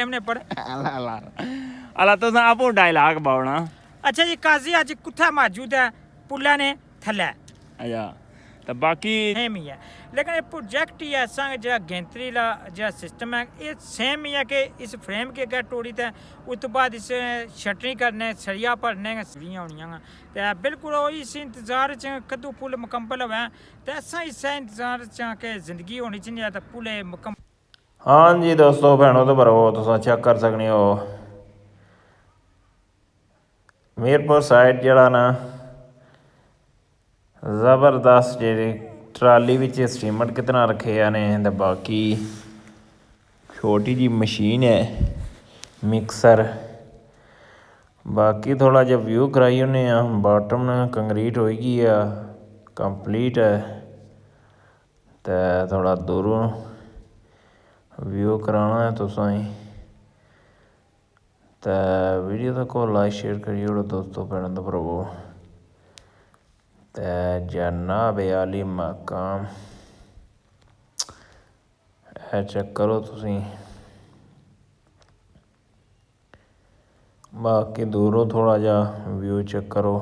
Time ने पढ़ अला तुस आपू डायलॉग बावना। अच्छा जी काजी अज कुत्थै मौजूद है पुल्ला ने थल्लै अच्छा तो बाकी सेम ही है लेकिन ये प्रोजेक्ट ही ऐसा है जो गिनतरी ला जो सिस्टम है ये सेम ही है कि इस फ्रेम के अगर तोड़ी ते उस तो बाद इस शटरिंग करने सरिया भरने सरियां होनियां ते बिल्कुल इस इंतजार च कदू पुल मुकम्मल होवे ते असा इस इंतजार च कि जिंदगी होनी चाहिए ते पुल मुकम्मल। हाँ जी दोस्तों भैनों तो भरावो तुस चेक कर सकने हो मीरपुर साइड जड़ा ना ज़बरदस्त जी ट्राली विच सीमेंट कितना रखे ने ते बाकी छोटी जी मशीन है मिक्सर बाकी थोड़ा जहा व्यू कराई उन्हें बाटम कंक्रीट हो गई है कंप्लीट है तो थोड़ा दूरों व्यू कराना है तुसें तो वीडियो तक लाइक शेयर करिए दोस्तों भैनों तो भरावो तो जनाब आली मकाम चेक करो तुसी बाकी दूरों थोड़ा जा व्यू चेक करो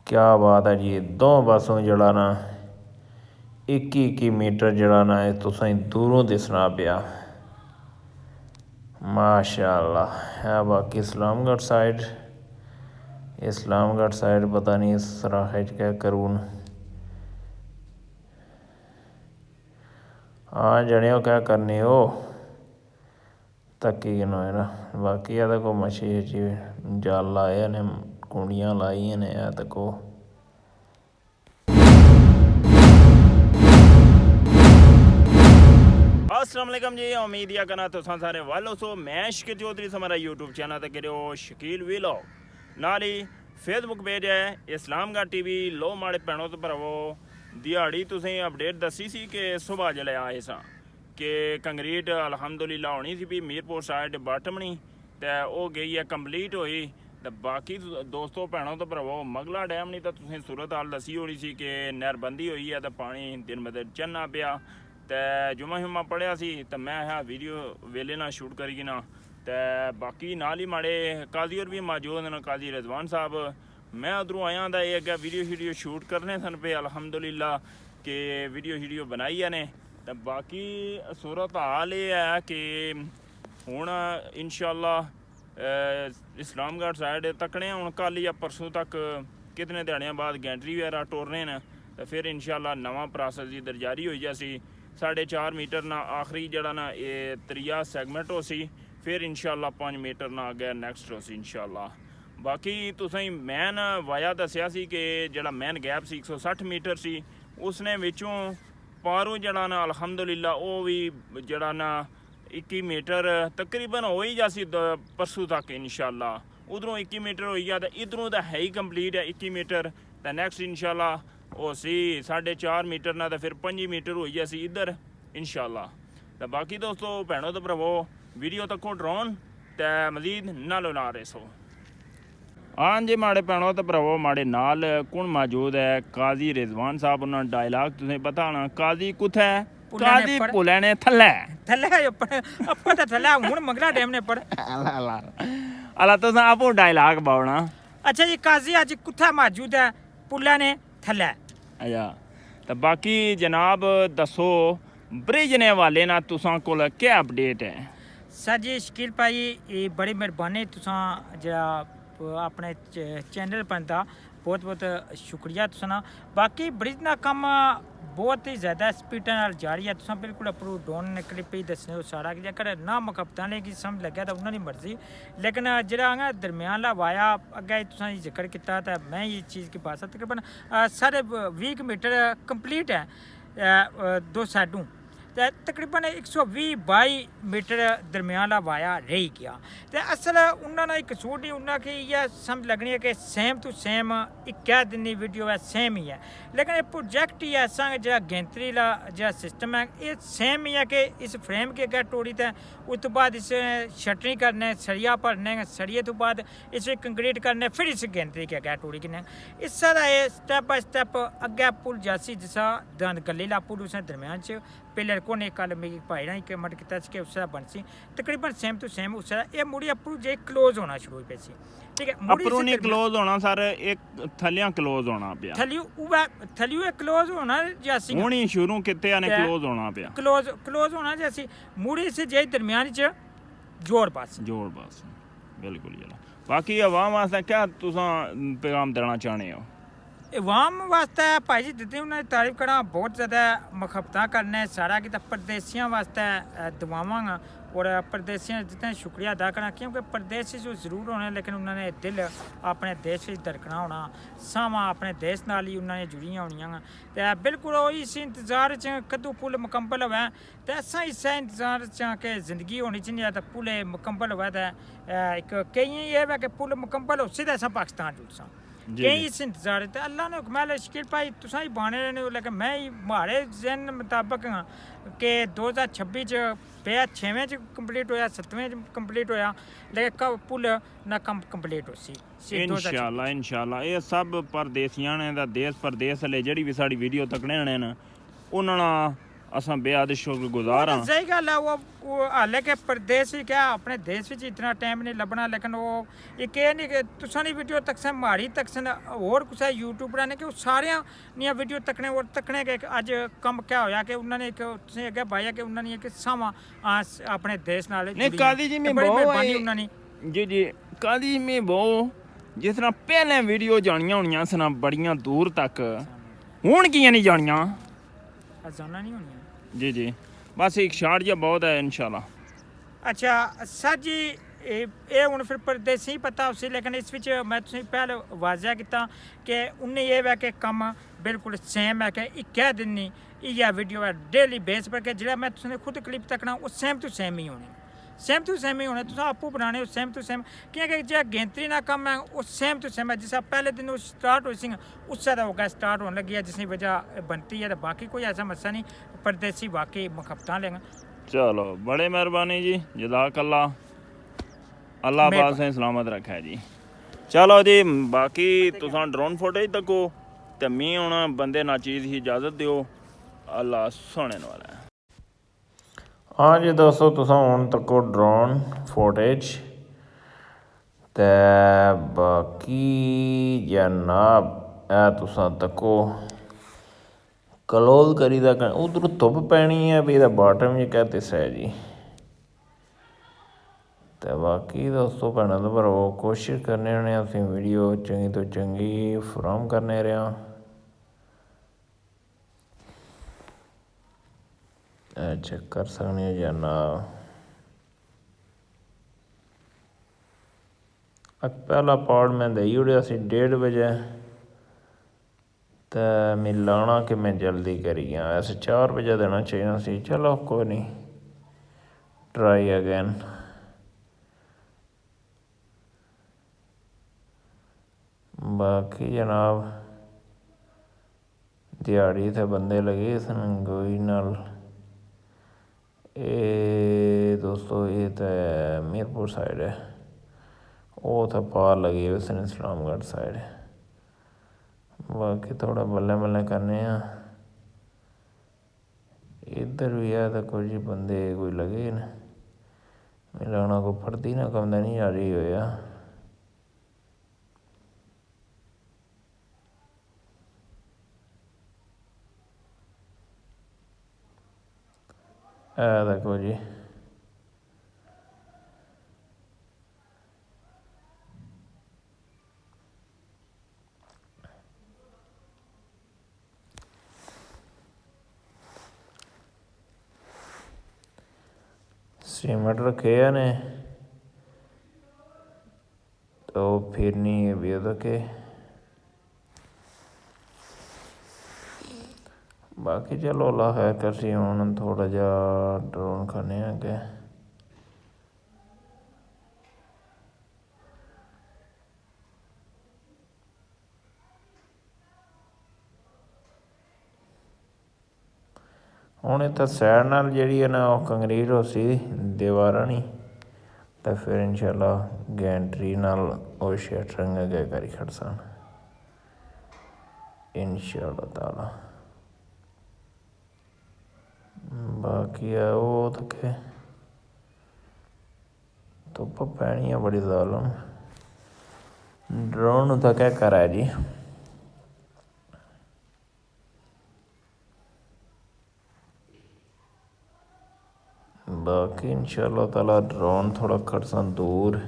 क्या बात है जी दो पासों जड़ा ना 21 मीटर जड़ा ना तुसें दूरों दिसना पिया माशाअल्लाह है। बाकी इस्लामगढ़ साइड पता नहीं इस राह क्या करूँ हाँ जने हो क्या करने हो तकी गिनो है ना बाकी ये देखो मछली जाल लाए ने कुंडियाँ लाई ने यह देखो अस्सलाम वालेकुम जी उम्मीद या करना तो सारे वालों सो मैं शकील चौधरी से हमारा यूट्यूब चैनल तक करो शकील व्लॉग नाली फेसबुक पेज है इस्लामगढ़ टीवी लो माड़े भैनों तो भरावो दिहाड़ी तुसें अपडेट दसी सी कि सुबह जल्ले आए सा कि कंक्रीट अलहमदुलिल्लाह होनी सी भी मीरपुर साइड बाटमनी तो वो गई है कंप्लीट हुई तो बाकी दोस्तों भैनों तो भरावो मगला डैम नहीं तो तुसें सूरत हाल दसी होनी सी कि नहरबंदी हुई है तो पानी दिन ब दिन चढ़ना पिया तो जुमा शुमा पढ़िया सी तो मैं हाँ वीडियो वेले ना शूट करी ना तो बाकी नाल ही माड़े काजी और भी मौजूद न काजी रिजवान साहब मैं उधरों आया तो ये अगर वीडियो शूट करने सन पे अलहमदुलिल्लाह कि वीडियो बनाई ने तो बाकी सूरत हाल ये है कि हुण इंशाअल्लाह इस्लामगढ़ साइड तकने हुण कल या परसों तक कितने दिहाड़ियां बाद गैंट्री वगैरह टोरने न तो फिर इंशाअल्लाह नवा प्रोसेस इधर जारी हो जासी 4.5 मीटर ना आखिरी जड़ा ना ये त्रिया सैगमेंट हो सी फिर इंशाअल्लाह 5 मीटर ना अगे नैक्सट हो सी इंशाअल्लाह। बाकी तुसें मैन वाया दसिया सी कि जड़ा मैन गैप सी 160 मीटर सी उसने विचों पारों जड़ा ना अलहमदुलिल्लाह वो भी जड़ा ना 21 मीटर तकरीबन हो ही जासी परसों तक इंशाअल्लाह उधरों 21 मीटर हो गया तो इधरों तो है ही कंप्लीट है 21 मीटर तो नैक्सट इंशाअल्लाह वो सी 4.5 मीटर ना तो फिर 5 मीटर हो गया सी इधर इंशाअल्लाह। तो बाकी दोस्तों भैनों तो भरावो वीडियो तक ड्रोन तो मजीद नालो ना रेसो। हाँ जी माड़े भैनों तो भरावो माड़े नाल कौन मौजूद है काजी रिजवान साहब उन्होंने डायलॉग तुम्हें पता होना काजी कुत्थै काजी पुलै ने थल्लै अपन तो थल्लै हुण मगला डैम ने पढ़ अला तुस आपू डायलॉग बावना। अच्छा जी काजी अज कुत्थै मौजूद है पुल्ला ने थल्लै अच्छा तो बाकी जनाब दसो ब्रिज ने वाले ना तुसां कोल क्या अपडेट है सर जी शकील भाई ये बड़ी मेहरबानी तुसां जेह्ड़ा अपने चैनल बनदा बहुत बहुत शुक्रिया तुसां बाकी ब्रिज का कम बहुत ही ज़्यादा स्पीड नाल जारी है तुसां बिल्कुल अपरू ड्रोन क्लिप ही दसने हो सारा कि जेकर ना मकबताने की समझ लग्या तो उन्होंने मर्जी लेकिन जेह्ड़ा दरम्यान ला वाया अग्गें तुसां जिक्र किया तो मैं ये चीज़ की बात तकरीबन 20 मीटर कंप्लीट है दो साइडों तो तकरीबन 120-22 मीटर दरम्यान वाया रही गया तो असल उन्होंने एक कसूर नहीं उन्हें कि यह समझ लगनी है कि सेम टू सेम इक्या दिन की वीडियो है सेम ही है लेकिन ये प्रोजेक्ट ही ऐसा है जो गिनतरी ला जो सिस्टम है ये सेम ही है कि इस फ्रेम के अगर तोड़ी तो उस तो बाद इस शटरिंग करने सरिया भरने सरिये तो बाद इस कंक्रीट करने फिर इस गिनतरी के अगर तोड़ी किन्ने इस स्टैप बाय स्टैप अग्गै पुल जासी जिसा दंद गली ला पुल उसने दरम्यान च ਪਹਿਲੇ ਕੋਨੇ ਕੱਲ ਮੇਰੀ ਭਾਈ ਨਾਲ ਕਮੈਂਟ ਕੀਤਾ ਸੀ ਕਿ ਉਸ ਦਾ ਬਣ ਸੀ ਤਕਰੀਬਨ ਸੇਮ ਟੂ ਸੇਮ ਉਸ ਦਾ ਇਹ ਮੁੜੀ ਅਪਰੂ ਜੇ ਕਲੋਜ਼ ਹੋਣਾ ਸ਼ੁਰੂ ਹੋਈ ਪਈ ਸੀ ਠੀਕ ਹੈ ਅਪਰੋਂ ਨਹੀਂ ਕਲੋਜ਼ ਹੋਣਾ ਸਰ ਇੱਕ ਥੱਲਿਆਂ ਕਲੋਜ਼ ਹੋਣਾ ਪਿਆ ਥਲਿਓ ਕਲੋਜ਼ ਹੋਣਾ ਜੇ ਅਸੀਂ ਹੁਣੀ ਸ਼ੁਰੂ ਕਿਤੇ ਨੇ ਕਲੋਜ਼ ਹੋਣਾ ਪਿਆ ਕਲੋਜ਼ ਹੋਣਾ ਜੇ ਅਸੀਂ ਮੁੜੀ ਸੀ ਜੇ ਦਰਮਿਆਨ ਚ ਜੋੜ ਬਸ ਬਿਲਕੁਲ ਜੀ ਬਾਕੀ ਆਵਾਮ ਵਾਸਤੇ ਕਿਆ ਤੁਸੀਂ ਪੈਗਾਮ ਦੇਣਾ ਚਾਹੁੰਦੇ ਹੋ आवाम वास्ते भाई जी दित्ती उन्हें तारीफ करा बहुत ज़्यादा मुखबता करने सारा कि परदेसियों वास्ते दुआवांगा और परदेसियों जितने शुक्रिया अदा करना क्योंकि परदेसी जो ज़रूर होने लेकिन उन्होंने दिल अपने देश में धड़कना होना सावां अपने देश नाल ही उन्होंने जुड़ियां होनियां ते बिल्कुल इस इंतज़ार च कदों पुल मुकम्मल होवे ते असां इस इंतज़ार च कि ज़िंदगी होनी चाहिए तो पुल मुकम्मल होवे ते एक केईं ये है कि पुल मुकम्मल होसी ते असां पाकिस्तान जुड़सां कई इस इंतजार ते अल्लाह ने हुक्म है शकील भाई तुसां ही बाने रहने लेकिन मैं ही मारे जहन मुताबिक कि 2026 च पे 6वें च कंप्लीट होया 7वें च कंप्लीट होया लेकिन पुल ना कम कंप्लीट होसी इंशाअल्लाह ये सब परदेसियां ने दा देश परदेस ले जेड़ी भी साडी वीडियो तकने ने उन्हां ना असां बेहद शुक्रगुजार हां सही गल है वो हाले के परदेस क्या अपने देश विच इतना टाइम नहीं लभना लेकिन वो एक ये नहीं कि तुसां दी वीडियो तक से माड़ी तक से और कुछ यूट्यूबर ने कि सारियां नियां वीडियो तकने और तकने के अज कम क्या होया कि उन्होंने एक तुसीं अगे पाया कि उन्होंने एक सावा अपने देश नाल नहीं कादी जी में बहुत जी कादी में बहुत जिस तरह पहले वीडियो जानियां होनियां सन बड़ियां दूर तक हुण कियां नहीं जानियां जाना नहीं होनी जी बस एक शार्ट जिहा बहुत है इंशाल्लाह अच्छा सर जी ये हूँ फिर परदेसी ही पता उसी लेकिन इस विच मैं तुसीं पहले वाजिया किया कि उन्हें ये है कि कम बिल्कुल सेम है कि इक्कै दिन नहीं इ'यै वीडियो है डेली बेस पर कि जेह्ड़ा मैं तुसें खुद क्लिप तकना वो सेम टू सेम ही होनी सेम टू सेम ही होने तुस आपूं बनाने हो सेम टू सेम क्योंकि जो गिनतरी ना कम है वो सेम टू सेम है जिस पहले दिन वो स्टार्ट हुई सी उससे तो होगा स्टार्ट होने लगी है जिसकी वजह बनती है तो बाकी कोई ऐसा मसला नहीं परदेसी वाकई मुखबता लेंगे चलो बड़े मेहरबानी जी जज़ाकल्लाह अल्लाह पाक से सलामत रखे जी चलो जी बाकी तुसां ड्रोन फुटेज तको ते मी हुण बंदे ना चीज़ ही इजाज़त दिओ अल्लाह सुनने वाला है हाँ जी दोस्तों तुसां हुण तको ड्रोन फुटेज ते बाकी जनाब ए तुसां तको क्लोज करी दा उधर धुप्प पैनी है भी बाटम जी क्या दिस है जी तो बाकी दोस्तों भैनों तो भरावो कोशिश करने होने असीं वीडियो चंगी तो चंगी फराहम करने रहे चेक कर सकने हो जनाब पहला पार्ट मैं दई उड़िया सी 1:30 बजे तो मिलाना कि मैं जल्दी करी गया ऐसे 4 बजे देना चाहिए सी चलो कोई नहीं ट्राई अगेन बाकी जनाब दिहाड़ी थे बंदे लगे सन गोई नाल ये दोस्तों ये तो मीरपुर साइड है वो तो पार लगी हुई सन इस्लामगढ़ साइड बाकी थोड़ा बल्ले बल्ले करने इधर भी है तो कुछ बंदे कोई लगे न मिलाना को फड़ती ना कम नहीं आ रही होया देखो जी सीमेंट रखे ने तो फिर नहीं भी के बाकी चलो अल्लाह खैर करसी हूँ थोड़ा जा ड्रोन खाने अगे हूँ तो सैड नाल जी है ना कंक्रीट हो सी दीवार नहीं तो फिर इंशाल्लाह गैंट्री नाल और शटरिंग अगे करी खड़ सन इंशाल्लाह ताला बाकी है वो तो के धुप्प पैनी है बड़ी ज़ालम। ड्रोन तो क्या करा है जी। बाकी इंशाअल्लाह ताला ड्रोन थोड़ा खड़सा दूर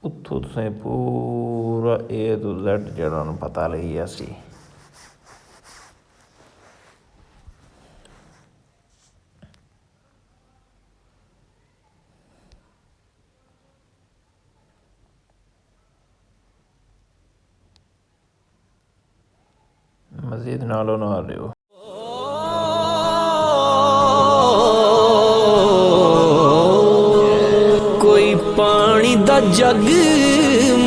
उत्थों तुसें पूरा A to Z जड़ा पता लगी असी। मजीद नालों ना रहे हो कोई पानी दा जग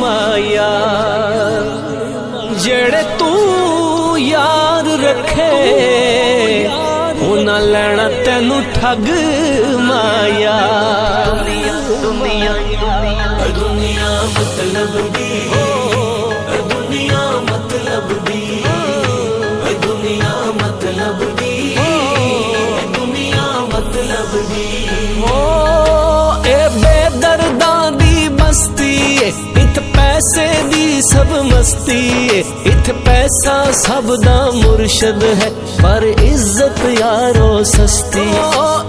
माया जेड़े तू यार रखे उन्हें लेना तेनू ठग माया। दुनिया दुनिया मतलब दी, दुनिया मतलब दी, दुनिया मतलब दी, दुनिया मतलब दी। ए बेदर्दां दी बस्ती इत पैसे दी सब मस्ती इत पैसा सब दा मुर्शद है पर इज्जत यारो सस्ती।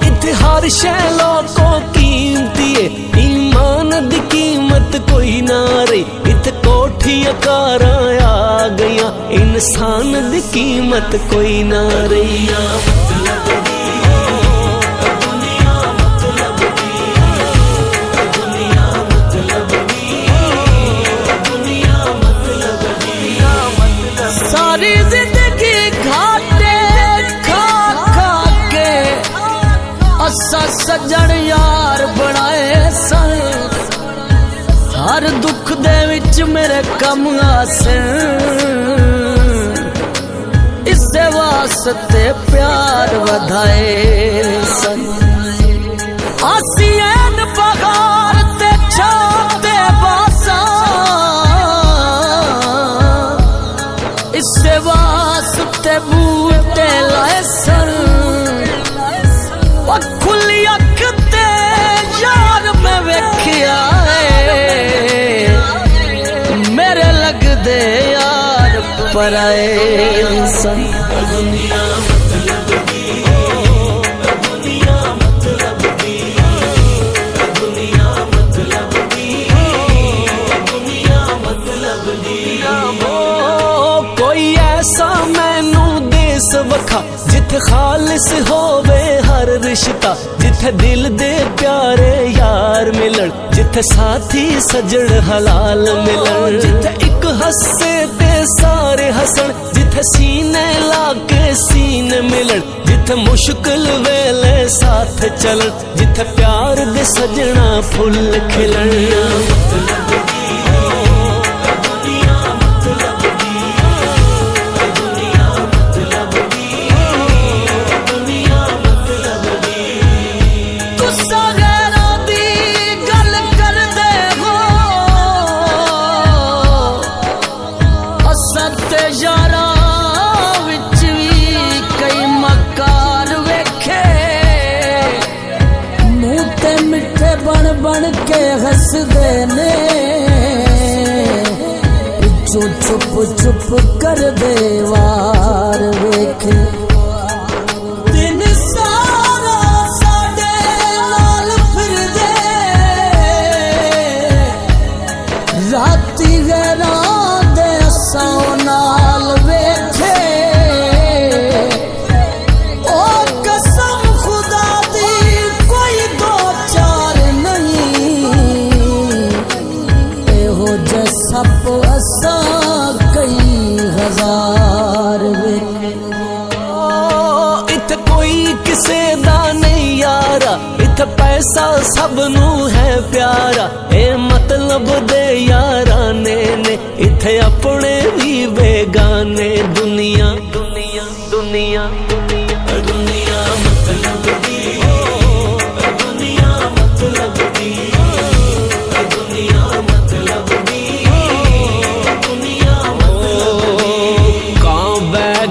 इत हर शै लोको कीमती है ईमान दी कीमत कोई ना रही। इत कोठियां कारां आ गईयां इंसान दी कीमत कोई ना रही। सारी जिंदगी घाटे खा खा के असा सजन यार बनाए सन। हर दुख दे विच मेरे कम आसन इससे वास्ते प्यार वधाए सन। आसियन बगार ते छाते बासा इससे वास्ते बूटे लाए सन। खुली अख ते यार मैं वेखिया मेरे लगदे यार पराए सन। दुनिया मतलब दी, दुनिया मतलब दी, दुनिया मतलब दी, दुनिया मतलब दी। कोई ऐसा मैनू देस वखा जिथे खालिस होवे हर रिश्ता जिथे दिल दे प्यारे यार मिलन जिथे साथी सजन हलाल मिलन जिथे एक हसे ते सारे हसन जिथे सीने लाके सीने मिलन जिथे मुश्किल वेले साथ चलन जिथे प्यार दे सजना फुल खिलन। बन के हंसदे ने जो चुप चुप कर दे वार वेखे। दिन सारा साडे नाल फिरदे राती गैरां दे असां नाल वेखे। ओ कसम खुदा दी कोई दो चार सप असा कई हजार इत कोई किसे दा नहीं यारा इत पैसा सबनू है प्यारा ए मतलब दे यारा ने इथे अपने भी बेगाने। दुनिया दुनिया दुनिया दुनिया दुनिया मतलब दी, दुनिया मतलब दी, दुनिया मतलब दी।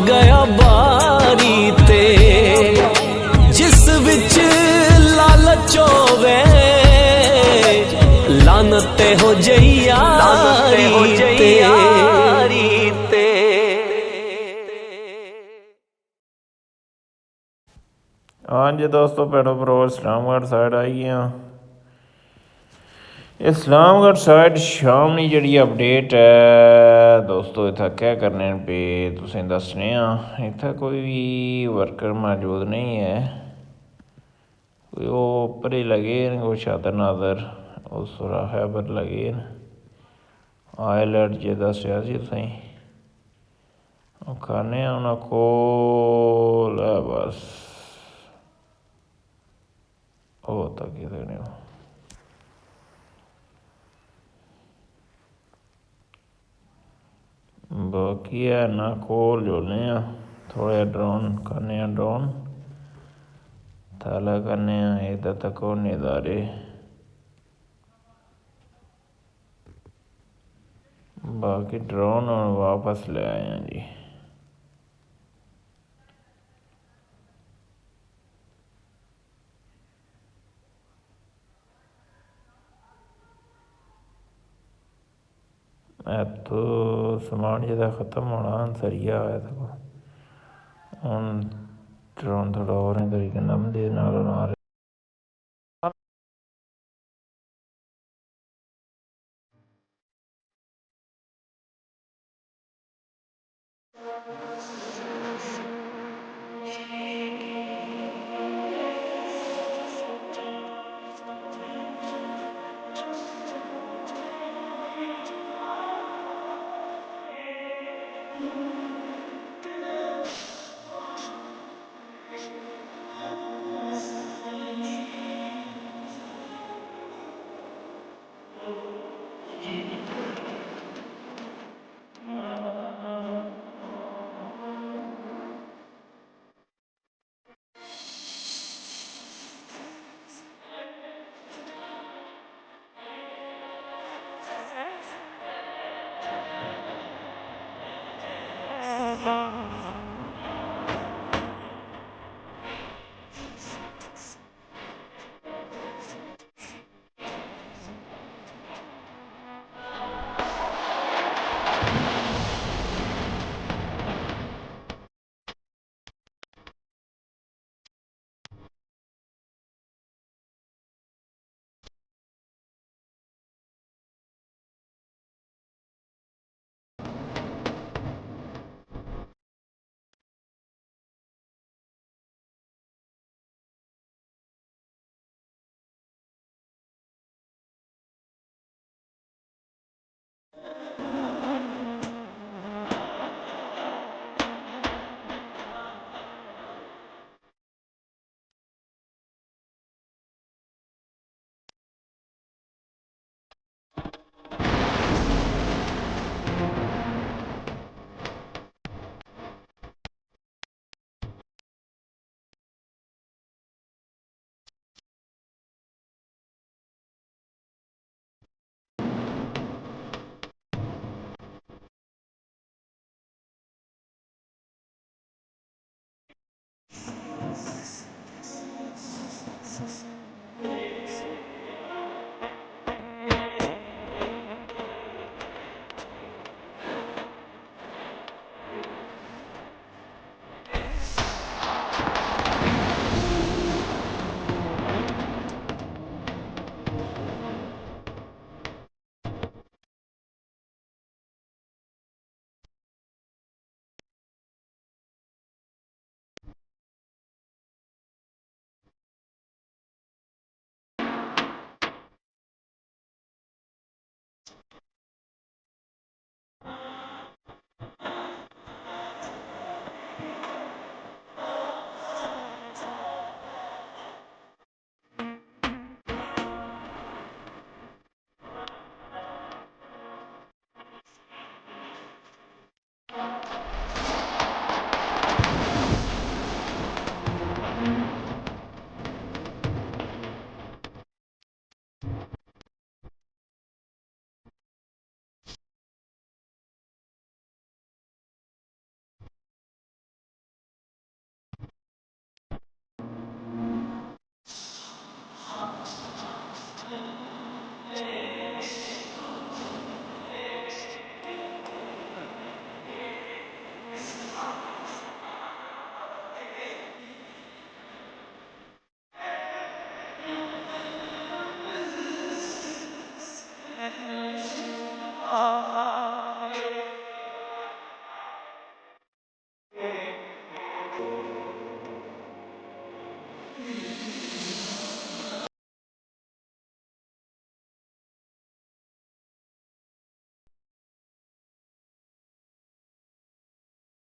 गया बारी ते उत्ते हो जई यारी ते। हाँ जी दोस्तों, भैनों भरावो इस्लामगढ़ साइड आई गए हाँ। इस्लामगढ़ साइड शाम की जी अपडेट है दोस्तों, इतना क्या करने पे तुसें दसने इतना कोई भी वर्कर मौजूद नहीं है, कोई वो उपर ही लगे न, कोई शादर नादर उस सुराखे पर लगे न। आईलैट जे दसिया सी तुसें खाने उन्होंने कोल है बस हो तक देने बाकी है ना कोल जोने थोड़े ड्रोन करने ड्रोन थैला करने इधर तक होने दारे बाकी ड्रोन और वापस ले आए हैं जी। तो समान जिदा खत्म होना सरिया है तो हम ड्रोन थोड़ा और तरीके नमदे नाल